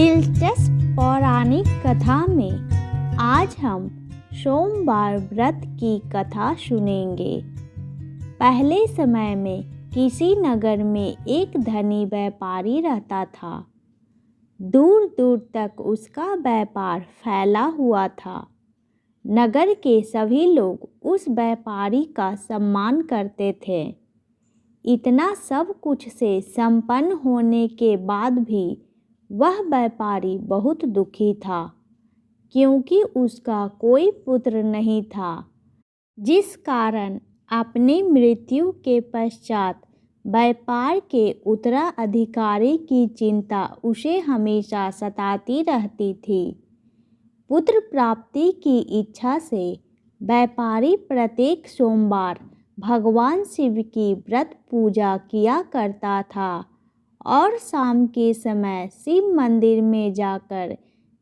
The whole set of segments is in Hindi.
दिलचस्प पौराणिक कथा में आज हम सोमवार व्रत की कथा सुनेंगे। पहले समय में किसी नगर में एक धनी व्यापारी रहता था। दूर दूर तक उसका व्यापार फैला हुआ था। नगर के सभी लोग उस व्यापारी का सम्मान करते थे। इतना सब कुछ से संपन्न होने के बाद भी वह व्यापारी बहुत दुखी था, क्योंकि उसका कोई पुत्र नहीं था, जिस कारण अपनी मृत्यु के पश्चात व्यापार के उत्तराधिकारी की चिंता उसे हमेशा सताती रहती थी। पुत्र प्राप्ति की इच्छा से व्यापारी प्रत्येक सोमवार भगवान शिव की व्रत पूजा किया करता था और शाम के समय शिव मंदिर में जाकर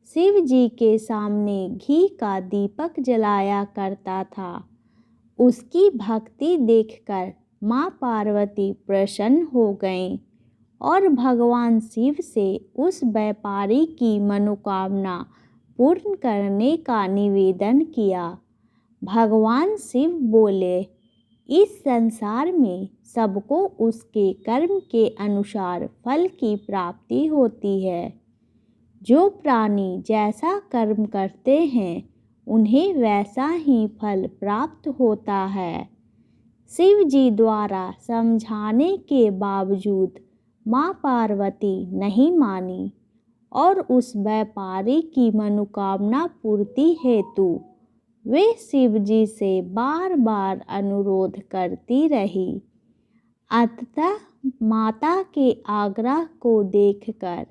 शिव जी के सामने घी का दीपक जलाया करता था। उसकी भक्ति देखकर माँ पार्वती प्रसन्न हो गईं और भगवान शिव से उस व्यापारी की मनोकामना पूर्ण करने का निवेदन किया। भगवान शिव बोले, इस संसार में सबको उसके कर्म के अनुसार फल की प्राप्ति होती है। जो प्राणी जैसा कर्म करते हैं उन्हें वैसा ही फल प्राप्त होता है। शिव जी द्वारा समझाने के बावजूद माँ पार्वती नहीं मानी और उस व्यापारी की मनोकामना पूर्ति हेतु वे शिव जी से बार बार अनुरोध करती रही। अंततः माता के आग्रह को देखकर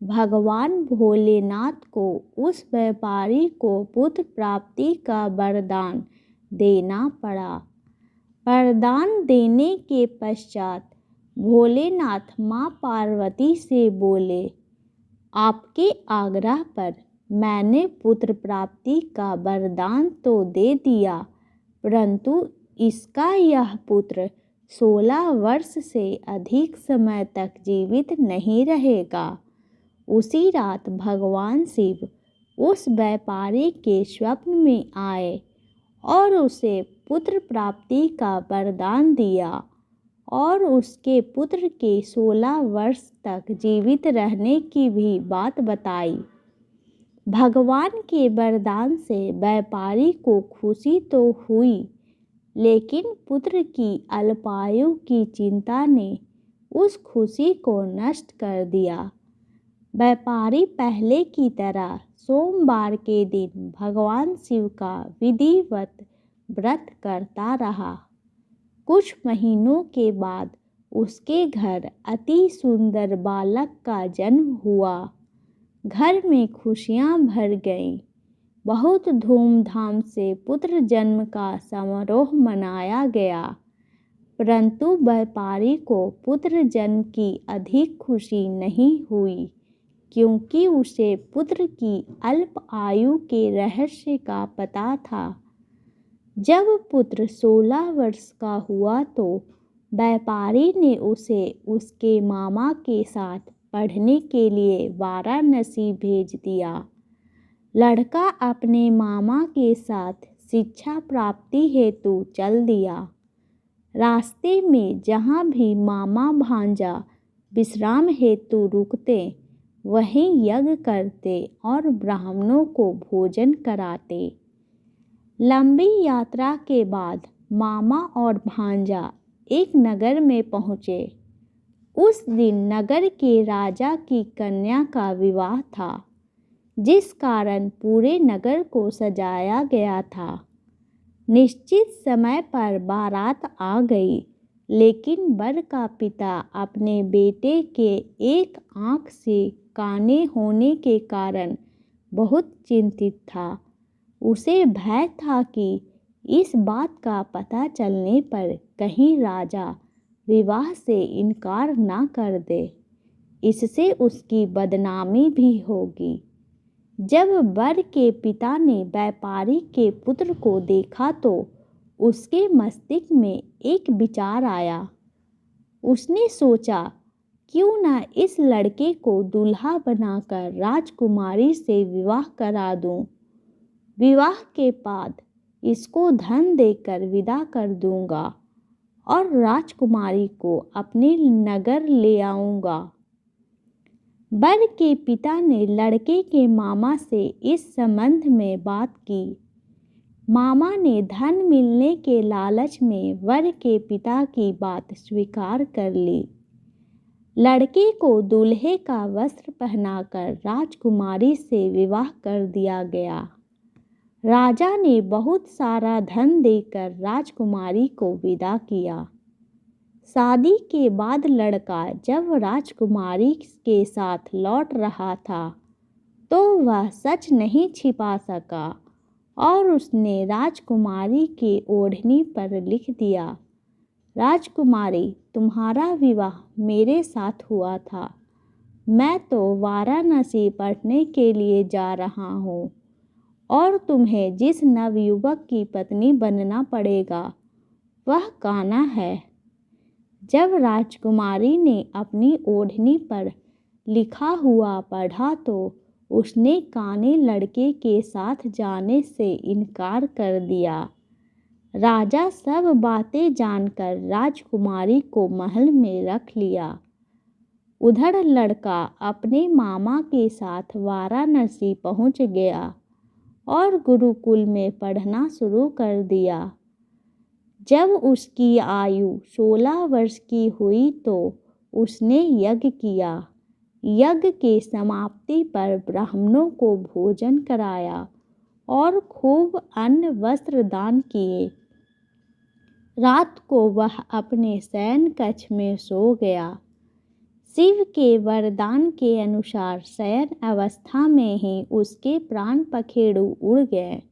भगवान भोलेनाथ को उस व्यापारी को पुत्र प्राप्ति का वरदान देना पड़ा। वरदान देने के पश्चात भोलेनाथ माँ पार्वती से बोले, आपके आग्रह पर मैंने पुत्र प्राप्ति का वरदान तो दे दिया, परंतु इसका यह पुत्र 16 वर्ष से अधिक समय तक जीवित नहीं रहेगा। उसी रात भगवान शिव उस व्यापारी के स्वप्न में आए और उसे पुत्र प्राप्ति का वरदान दिया और उसके पुत्र के 16 वर्ष तक जीवित रहने की भी बात बताई। भगवान के वरदान से व्यापारी को खुशी तो हुई, लेकिन पुत्र की अल्पायु की चिंता ने उस खुशी को नष्ट कर दिया। व्यापारी पहले की तरह सोमवार के दिन भगवान शिव का विधिवत व्रत करता रहा। कुछ महीनों के बाद उसके घर अति सुंदर बालक का जन्म हुआ। घर में खुशियां भर गईं। बहुत धूमधाम से पुत्र जन्म का समारोह मनाया गया, परंतु व्यापारी को पुत्र जन्म की अधिक खुशी नहीं हुई, क्योंकि उसे पुत्र की अल्प आयु के रहस्य का पता था। जब पुत्र 16 वर्ष का हुआ तो व्यापारी ने उसे उसके मामा के साथ पढ़ने के लिए वाराणसी भेज दिया। लड़का अपने मामा के साथ शिक्षा प्राप्ति हेतु चल दिया। रास्ते में जहाँ भी मामा भांजा विश्राम हेतु रुकते, वहीं यज्ञ करते और ब्राह्मणों को भोजन कराते। लंबी यात्रा के बाद मामा और भांजा एक नगर में पहुँचे। उस दिन नगर के राजा की कन्या का विवाह था, जिस कारण पूरे नगर को सजाया गया था। निश्चित समय पर बारात आ गई, लेकिन वर का पिता अपने बेटे के एक आँख से काने होने के कारण बहुत चिंतित था। उसे भय था कि इस बात का पता चलने पर कहीं राजा विवाह से इनकार ना कर दे, इससे उसकी बदनामी भी होगी। जब वर के पिता ने व्यापारी के पुत्र को देखा तो उसके मस्तिष्क में एक विचार आया। उसने सोचा क्यों न इस लड़के को दूल्हा बनाकर राजकुमारी से विवाह करा दूं। विवाह के बाद इसको धन देकर विदा कर दूंगा और राजकुमारी को अपने नगर ले आऊंगा। वर के पिता ने लड़के के मामा से इस संबंध में बात की। मामा ने धन मिलने के लालच में वर के पिता की बात स्वीकार कर ली। लड़के को दूल्हे का वस्त्र पहनाकर राजकुमारी से विवाह कर दिया गया। राजा ने बहुत सारा धन देकर राजकुमारी को विदा किया। शादी के बाद लड़का जब राजकुमारी के साथ लौट रहा था तो वह सच नहीं छिपा सका और उसने राजकुमारी के ओढ़नी पर लिख दिया, राजकुमारी, तुम्हारा विवाह मेरे साथ हुआ था। मैं तो वाराणसी पढ़ने के लिए जा रहा हूँ और तुम्हें जिस नवयुवक की पत्नी बनना पड़ेगा वह कान्हा है। जब राजकुमारी ने अपनी ओढ़नी पर लिखा हुआ पढ़ा तो उसने काने लड़के के साथ जाने से इनकार कर दिया। राजा सब बातें जानकर राजकुमारी को महल में रख लिया। उधर लड़का अपने मामा के साथ वाराणसी पहुंच गया और गुरुकुल में पढ़ना शुरू कर दिया। जब उसकी आयु 16 वर्ष की हुई तो उसने यज्ञ किया। यज्ञ के समाप्ति पर ब्राह्मणों को भोजन कराया और खूब अन्न वस्त्र दान किए। रात को वह अपने शयन कक्ष में सो गया। शिव के वरदान के अनुसार शयन अवस्था में ही उसके प्राण पखेरु उड़ गए।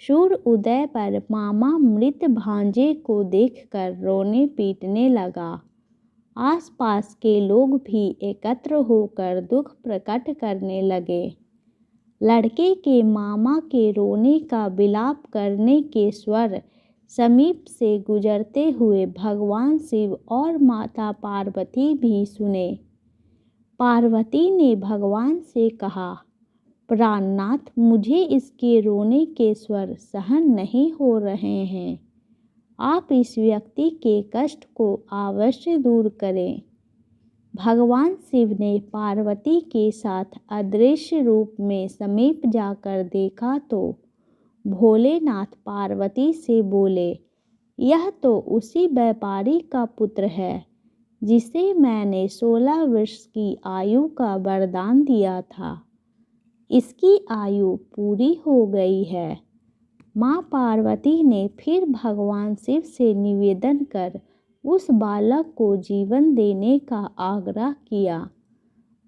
सूर्य उदय पर मामा मृत भांजे को देखकर रोने पीटने लगा। आसपास के लोग भी एकत्र होकर दुख प्रकट करने लगे। लड़के के मामा के रोने का विलाप करने के स्वर समीप से गुजरते हुए भगवान शिव और माता पार्वती भी सुने। पार्वती ने भगवान से कहा, प्राणनाथ, मुझे इसके रोने के स्वर सहन नहीं हो रहे हैं। आप इस व्यक्ति के कष्ट को अवश्य दूर करें। भगवान शिव ने पार्वती के साथ अदृश्य रूप में समीप जाकर देखा तो भोलेनाथ पार्वती से बोले, यह तो उसी व्यापारी का पुत्र है जिसे मैंने 16 वर्ष की आयु का वरदान दिया था। इसकी आयु पूरी हो गई है। माँ पार्वती ने फिर भगवान शिव से निवेदन कर उस बालक को जीवन देने का आग्रह किया।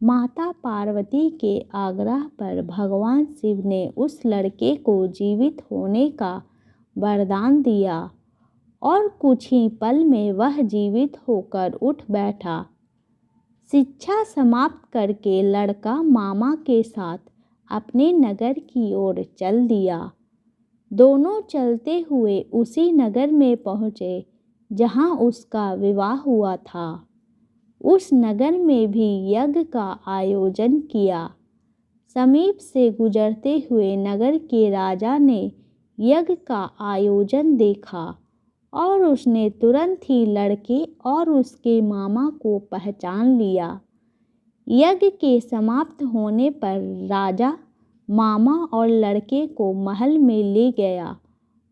माता पार्वती के आग्रह पर भगवान शिव ने उस लड़के को जीवित होने का वरदान दिया और कुछ ही पल में वह जीवित होकर उठ बैठा। शिक्षा समाप्त करके लड़का मामा के साथ अपने नगर की ओर चल दिया। दोनों चलते हुए उसी नगर में पहुँचे जहाँ उसका विवाह हुआ था। उस नगर में भी यज्ञ का आयोजन किया। समीप से गुजरते हुए नगर के राजा ने यज्ञ का आयोजन देखा और उसने तुरंत ही लड़के और उसके मामा को पहचान लिया। यज्ञ के समाप्त होने पर राजा मामा और लड़के को महल में ले गया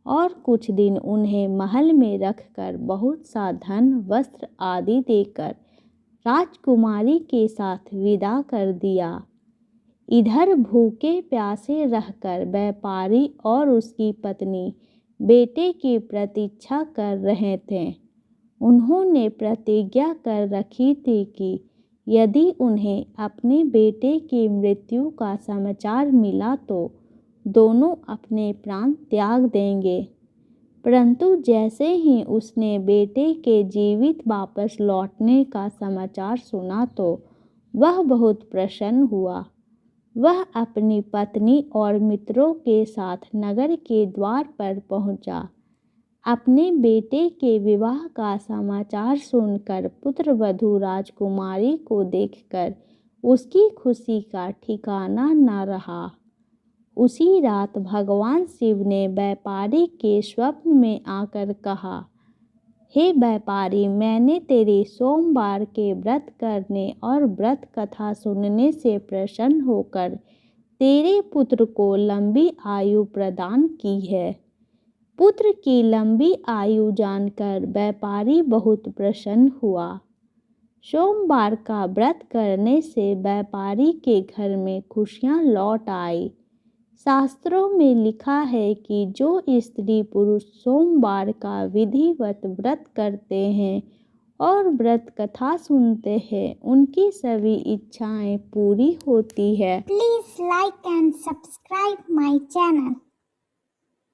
और कुछ दिन उन्हें महल में रखकर बहुत सा धन वस्त्र आदि देकर राजकुमारी के साथ विदा कर दिया। इधर भूखे प्यासे रहकर व्यापारी और उसकी पत्नी बेटे की प्रतीक्षा कर रहे थे। उन्होंने प्रतिज्ञा कर रखी थी कि यदि उन्हें अपने बेटे की मृत्यु का समाचार मिला तो दोनों अपने प्राण त्याग देंगे। परंतु जैसे ही उसने बेटे के जीवित वापस लौटने का समाचार सुना तो वह बहुत प्रसन्न हुआ। वह अपनी पत्नी और मित्रों के साथ नगर के द्वार पर पहुंचा। अपने बेटे के विवाह का समाचार सुनकर पुत्रवधू राजकुमारी को देखकर उसकी खुशी का ठिकाना न रहा। उसी रात भगवान शिव ने व्यापारी के स्वप्न में आकर कहा, हे व्यापारी, मैंने तेरे सोमवार के व्रत करने और व्रत कथा सुनने से प्रसन्न होकर तेरे पुत्र को लंबी आयु प्रदान की है। पुत्र की लंबी आयु जानकर व्यापारी बहुत प्रसन्न हुआ। सोमवार का व्रत करने से व्यापारी के घर में खुशियां लौट आई। शास्त्रों में लिखा है कि जो स्त्री पुरुष सोमवार का विधिवत व्रत करते हैं और व्रत कथा सुनते हैं, उनकी सभी इच्छाएं पूरी होती है। Please like and subscribe my channel.